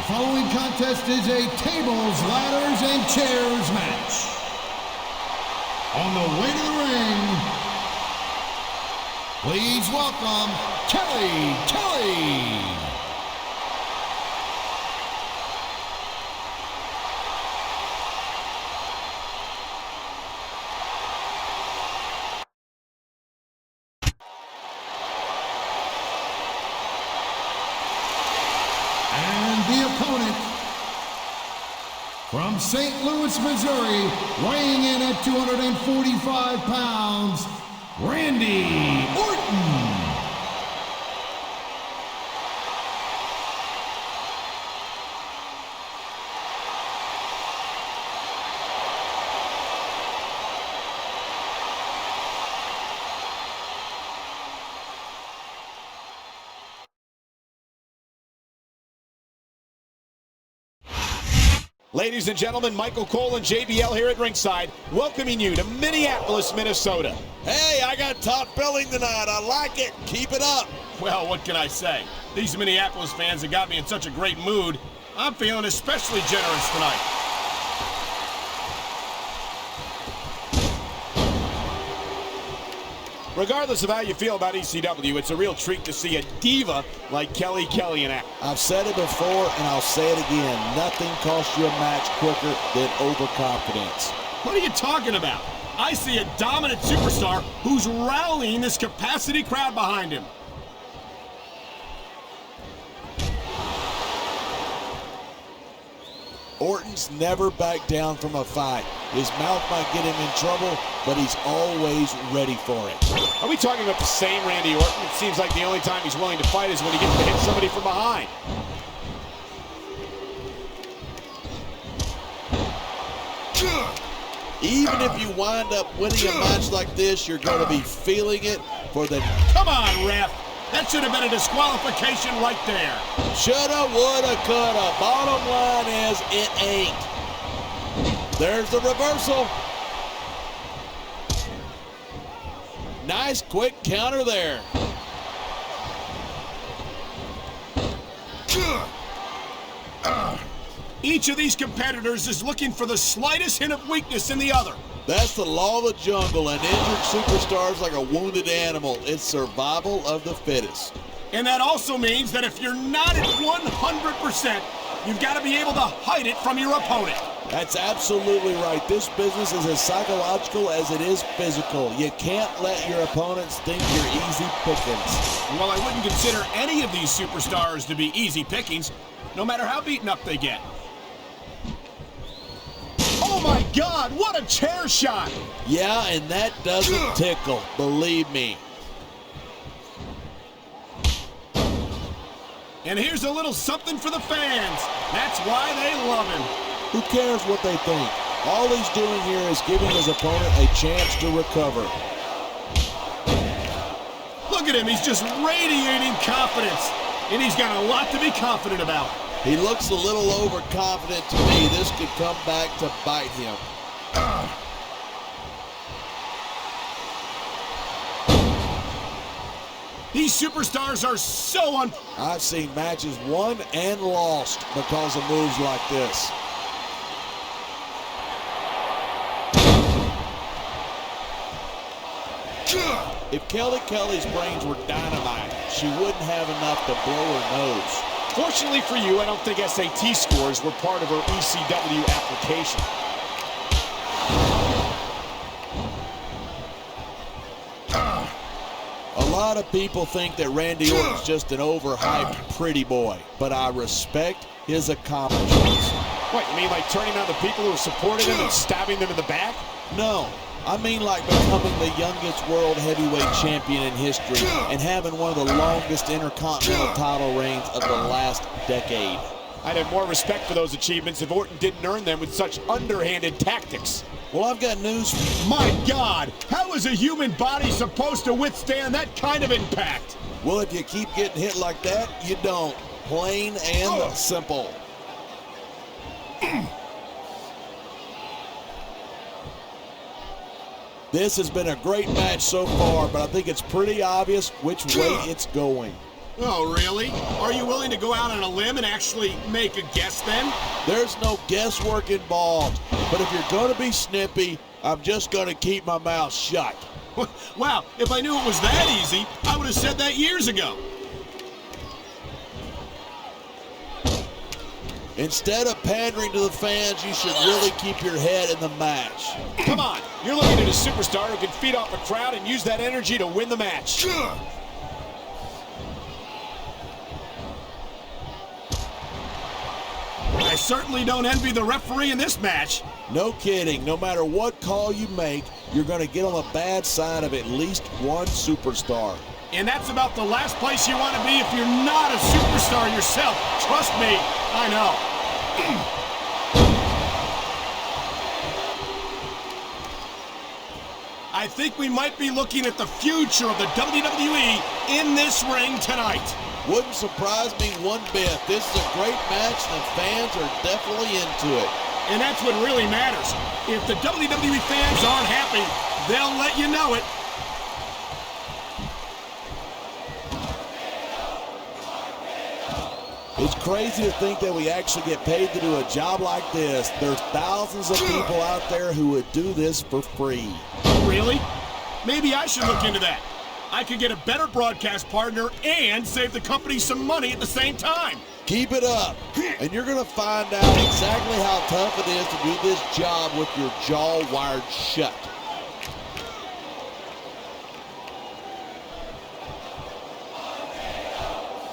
following contest is a tables, ladders, and chairs match. On the way to the ring, please welcome Kelly. The opponent from St. Louis, Missouri, weighing in at 245 pounds, Randy Orton. Ladies and gentlemen, Michael Cole and JBL here at ringside, welcoming you to Minneapolis, Minnesota. Hey, I got top billing tonight. I like it. Keep it up. Well, what can I say? These Minneapolis fans have got me in such a great mood. I'm feeling especially generous tonight. Regardless of how you feel about ECW, it's a real treat to see a diva like Kelly in act. I've said it before, and I'll say it again. Nothing costs you a match quicker than overconfidence. What are you talking about? I see a dominant superstar who's rallying this capacity crowd behind him. Orton's never backed down from a fight. His mouth might get him in trouble, but he's always ready for it. Are we talking about the same Randy Orton? It seems like the only time he's willing to fight is when he gets to hit somebody from behind. Even if you wind up winning a match like this, you're going to be feeling it for the... Come on, ref! That should have been a disqualification right there. Shoulda, woulda, coulda. Bottom line is, it ain't. There's the reversal. Nice quick counter there. Each of these competitors is looking for the slightest hint of weakness in the other. That's the law of the jungle. An injured superstar is like a wounded animal. It's survival of the fittest. And that also means that if you're not at 100%, you've got to be able to hide it from your opponent. That's absolutely right. This business is as psychological as it is physical. You can't let your opponents think you're easy pickings. Well, I wouldn't consider any of these superstars to be easy pickings, no matter how beaten up they get. Oh my God, what a chair shot! Yeah, and that doesn't tickle, believe me. And here's a little something for the fans. That's why they love him. Who cares what they think? All he's doing here is giving his opponent a chance to recover. Look at him, he's just radiating confidence. And he's got a lot to be confident about. He looks a little overconfident to me. This could come back to bite him. These superstars are so I've seen matches won and lost because of moves like this. If Kelly's brains were dynamite, she wouldn't have enough to blow her nose. Fortunately for you, I don't think SAT scores were part of her ECW application. A lot of people think that Randy Orton's just an overhyped pretty boy, but I respect his accomplishments. What, you mean like turning on the people who supported him and stabbing them in the back? No, I mean like becoming the youngest world heavyweight champion in history and having one of the longest intercontinental title reigns of the last decade. I'd have more respect for those achievements if Orton didn't earn them with such underhanded tactics. Well, I've got news for you. My God, how is a human body supposed to withstand that kind of impact? Well, if you keep getting hit like that, you don't. Plain and simple. This has been a great match so far, but I think it's pretty obvious which way it's going. Oh, really? Are you willing to go out on a limb and actually make a guess then? There's no guesswork involved. But if you're going to be snippy, I'm just going to keep my mouth shut. Wow, if I knew it was that easy, I would have said that years ago. Instead of pandering to the fans, you should really keep your head in the match. Come on, you're looking at a superstar who can feed off a crowd and use that energy to win the match. I certainly don't envy the referee in this match. No kidding. No matter what call you make, you're going to get on the bad side of at least one superstar. And that's about the last place you want to be if you're not a superstar yourself. Trust me, I know. I think we might be looking at the future of the WWE in this ring tonight. Wouldn't surprise me one bit. This is a great match, and the fans are definitely into it. And that's what really matters. If the WWE fans aren't happy, they'll let you know it. It's crazy to think that we actually get paid to do a job like this. There's thousands of people out there who would do this for free. Really? Maybe I should look into that. I could get a better broadcast partner and save the company some money at the same time. Keep it up, and you're going to find out exactly how tough it is to do this job with your jaw wired shut.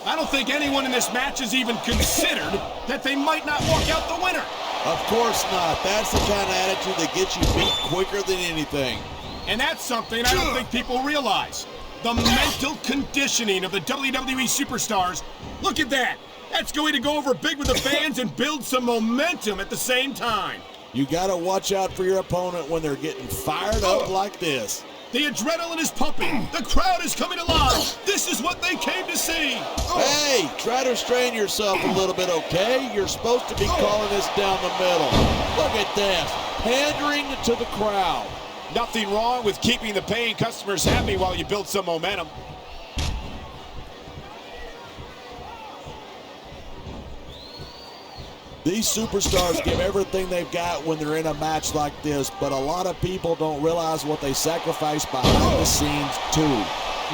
I don't think anyone in this match has even considered that they might not walk out the winner. Of course not. That's the kind of attitude that gets you beat quicker than anything. And that's something I don't think people realize. The mental conditioning of the WWE superstars. Look at that. That's going to go over big with the fans and build some momentum at the same time. You got to watch out for your opponent when they're getting fired up like this. The adrenaline is pumping. The crowd is coming alive. This is what they came to see. Hey, try to restrain yourself a little bit, okay? You're supposed to be calling this down the middle. Look at this, pandering to the crowd. Nothing wrong with keeping the paying customers happy while you build some momentum. These superstars give everything they've got when they're in a match like this, but a lot of people don't realize what they sacrifice behind the scenes too.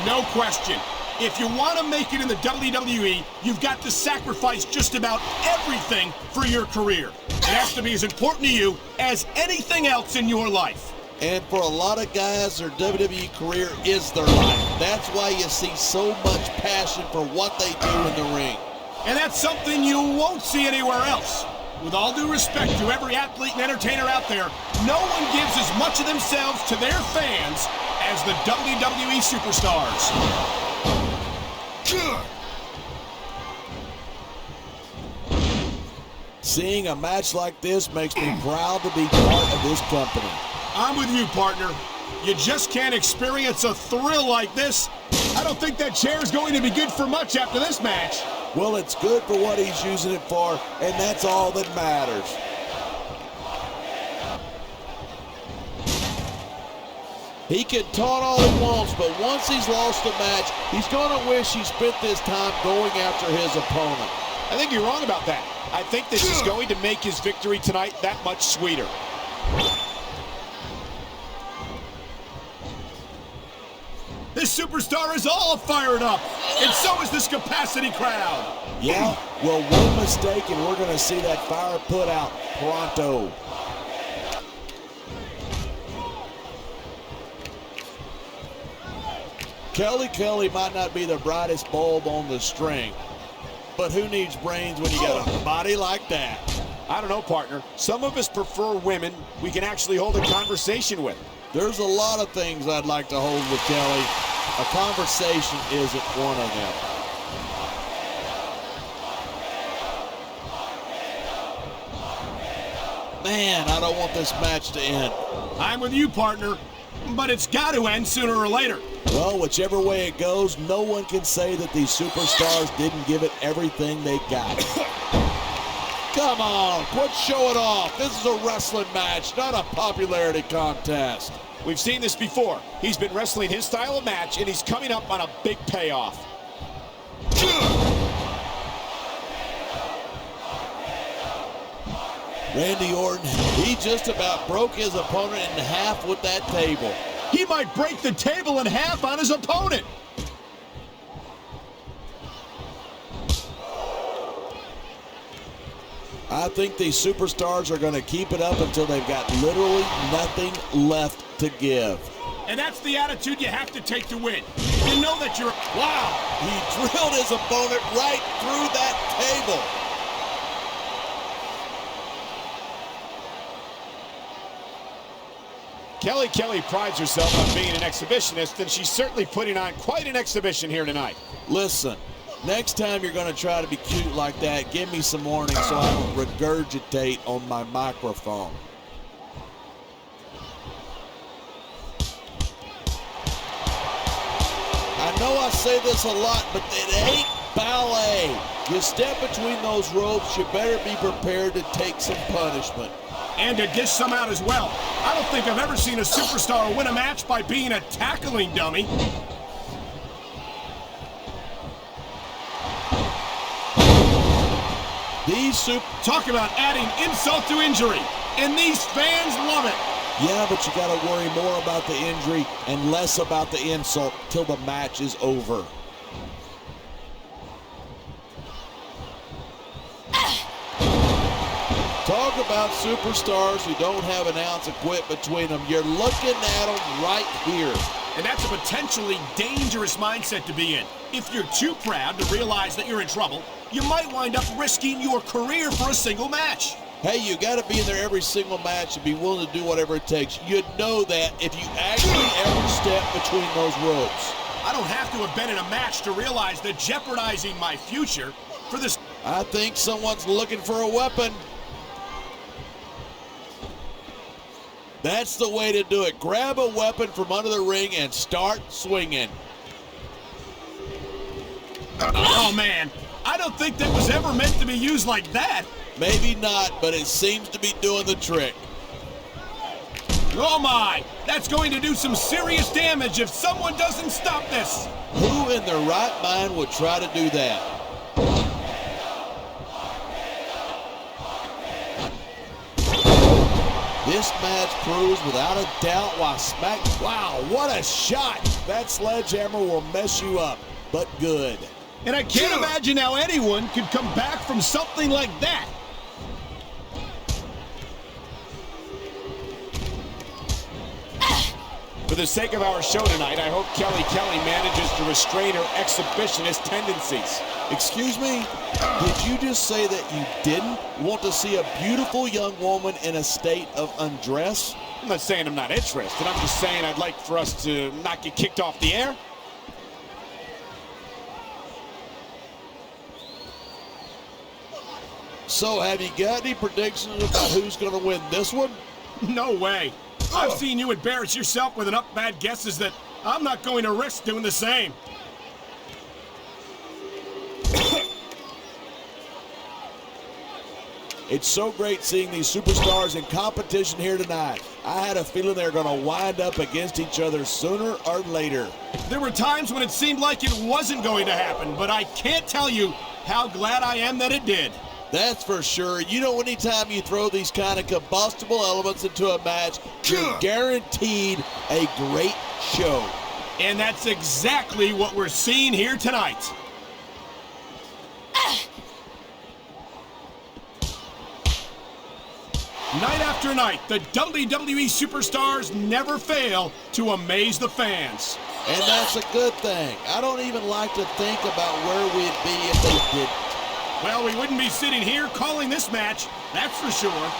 No question. If you want to make it in the WWE, you've got to sacrifice just about everything for your career. It has to be as important to you as anything else in your life. And for a lot of guys, their WWE career is their life. That's why you see so much passion for what they do in the ring. And that's something you won't see anywhere else. With all due respect to every athlete and entertainer out there, no one gives as much of themselves to their fans as the WWE superstars. Seeing a match like this makes me proud to be part of this company. I'm with you, partner. You just can't experience a thrill like this. I don't think that chair is going to be good for much after this match. Well, it's good for what he's using it for, and that's all that matters. He can taunt all he wants, but once he's lost the match, he's going to wish he spent this time going after his opponent. I think you're wrong about that. I think this is going to make his victory tonight that much sweeter. This superstar is all fired up, and so is this capacity crowd. Yeah, well, one mistake and we're going to see that fire put out pronto. Kelly might not be the brightest bulb on the string, but who needs brains when you got a body like that? I don't know, partner. Some of us prefer women we can actually hold a conversation with. There's a lot of things I'd like to hold with Kelly. A conversation isn't one of them. Man, I don't want this match to end. I'm with you, partner, but it's got to end sooner or later. Well, whichever way it goes, no one can say that these superstars didn't give it everything they got. Come on, quit showing off. This is a wrestling match, not a popularity contest. We've seen this before. He's been wrestling his style of match, and he's coming up on a big payoff. Randy Orton, he just about broke his opponent in half with that table. He might break the table in half on his opponent. I think these superstars are going to keep it up until they've got literally nothing left to give. And that's the attitude you have to take to win. You know that you're... Wow! He drilled his opponent right through that table. Kelly prides herself on being an exhibitionist, and she's certainly putting on quite an exhibition here tonight. Listen, next time you're going to try to be cute like that, give me some warning so I don't regurgitate on my microphone. I know I say this a lot, but it ain't ballet. You step between those ropes, you better be prepared to take some punishment. And to dish some out as well. I don't think I've ever seen a superstar win a match by being a tackling dummy. Talk about adding insult to injury. And these fans love it. Yeah, but you got to worry more about the injury and less about the insult till the match is over. Talk about superstars who don't have an ounce of quit between them. You're looking at them right here. And that's a potentially dangerous mindset to be in. If you're too proud to realize that you're in trouble, you might wind up risking your career for a single match. Hey, you got to be in there every single match and be willing to do whatever it takes. You know that if you actually ever step between those ropes. I don't have to have been in a match to realize that jeopardizing my future for this... I think someone's looking for a weapon. That's the way to do it. Grab a weapon from under the ring and start swinging. Oh, man. I don't think that was ever meant to be used like that. Maybe not, but it seems to be doing the trick. Oh, my. That's going to do some serious damage if someone doesn't stop this. Who in their right mind would try to do that? This match proves without a doubt why Wow, what a shot! That sledgehammer will mess you up, but good. And I can't imagine how anyone could come back from something like that. For the sake of our show tonight, I hope Kelly manages to restrain her exhibitionist tendencies. Excuse me? Did you just say that you didn't want to see a beautiful young woman in a state of undress? I'm not saying I'm not interested. I'm just saying I'd like for us to not get kicked off the air. So, have you got any predictions about who's going to win this one? No way. I've seen you embarrass yourself with enough bad guesses that I'm not going to risk doing the same. It's so great seeing these superstars in competition here tonight. I had a feeling they were going to wind up against each other sooner or later. There were times when it seemed like it wasn't going to happen, but I can't tell you how glad I am that it did. That's for sure. You know, anytime you throw these kind of combustible elements into a match, you're guaranteed a great show. And that's exactly what we're seeing here tonight. Night after night, the WWE superstars never fail to amaze the fans. And that's a good thing. I don't even like to think about where we'd be if they didn't. Well, we wouldn't be sitting here calling this match, that's for sure.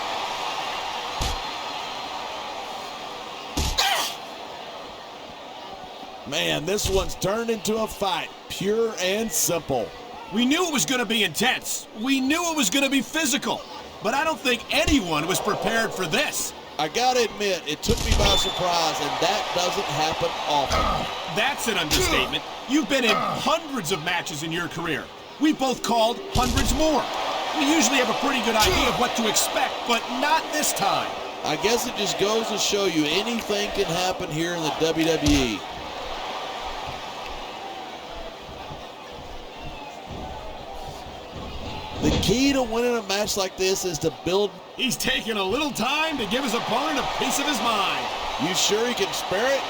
Man, this one's turned into a fight, pure and simple. We knew it was going to be intense. We knew it was going to be physical. But I don't think anyone was prepared for this. I gotta admit, it took me by surprise, and that doesn't happen often. That's an understatement. You've been in hundreds of matches in your career. We've both called hundreds more. We usually have a pretty good idea of what to expect, but not this time. I guess it just goes to show you anything can happen here in the WWE. Key to winning a match like this is to build. He's taking a little time to give his opponent a piece of his mind. You sure he can spare it?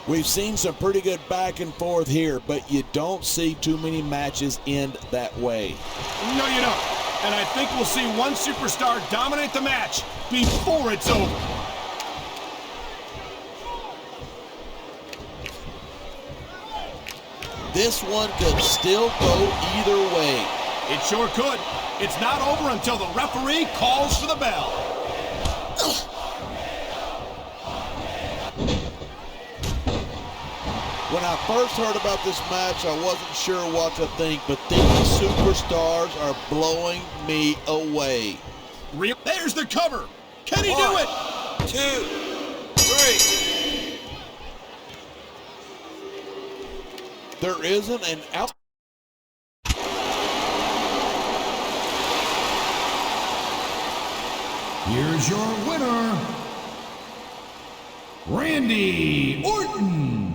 We've seen some pretty good back and forth here, but you don't see too many matches end that way. No, you don't. And I think we'll see one superstar dominate the match before it's over. This one could still go either way. It sure could. It's not over until the referee calls for the bell. When I first heard about this match, I wasn't sure what to think, but these superstars are blowing me away. There's the cover. Can he do it? 2, 3. There isn't an out. Here's your winner, Randy Orton.